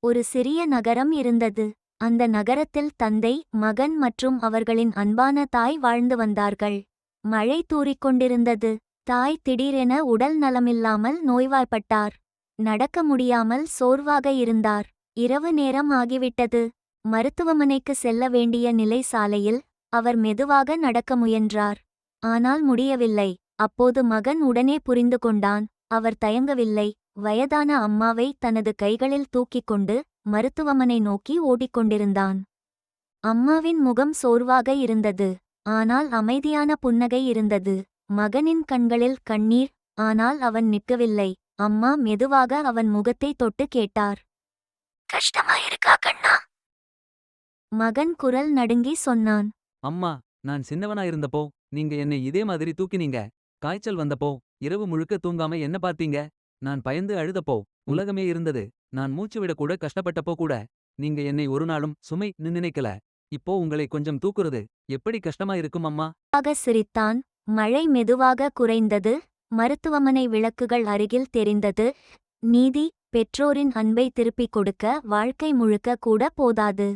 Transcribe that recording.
ஒரு சிறிய நகரம் இருந்தது. அந்த நகரத்தில் தந்தை, மகன் மற்றும் அவர்களின் அன்பான தாய் வாழ்ந்து வந்தார்கள். மழை தூறிக்கொண்டிருந்தது. தாய் திடீரென உடல் நலமில்லாமல் நோய்வாய்ப்பட்டார். நடக்க முடியாமல் சோர்வாக இருந்தார். இரவு நேரம் ஆகிவிட்டது. மருத்துவமனைக்கு செல்ல வேண்டிய நிலை. சாலையில் அவர் மெதுவாக நடக்க முயன்றார். ஆனால் முடியவில்லை. அப்போது மகன் உடனே புரிந்து கொண்டான். அவர் தயங்கவில்லை. வயதான அம்மாவை தனது கைகளில் தூக்கிக் கொண்டு மருத்துவமனை நோக்கி ஓடிக்கொண்டிருந்தான். அம்மாவின் முகம் சோர்வாக இருந்தது. ஆனால் அமைதியான புன்னகை இருந்தது. மகனின் கண்களில் கண்ணீர். ஆனால் அவன் நிற்கவில்லை. அம்மா மெதுவாக அவன் முகத்தை தொட்டு கேட்டார். கஷ்டமாயிருக்கா கண்ணா? மகன் குரல் நடுங்கி சொன்னான். அம்மா, நான் சின்னவனா இருந்தப்போ நீங்க என்னை இதே மாதிரி தூக்கினீங்க. காய்ச்சல் வந்தப்போ இரவு முழுக்க தூங்காம என்ன பார்த்தீங்க. நான் பயந்து அழுதப்போ உலகமே இருந்தது. நான் மூச்சு விட கூட கஷ்டப்பட்டப்போ கூட நீங்க என்னை ஒரு நாளும் சுமை நினைக்கல. இப்போ உங்களை கொஞ்சம் தூக்குறது எப்படி கஷ்டமா இருக்கும் அம்மா? சிரித்தான். மழை மெதுவாக குறைந்தது. மருத்துவமனை விளக்குகள் அருகில் தெரிந்தது. நீதி, பெற்றோரின் அன்பை திருப்பிக் கொடுக்க வாழ்க்கை முழுக்க கூட போதாது.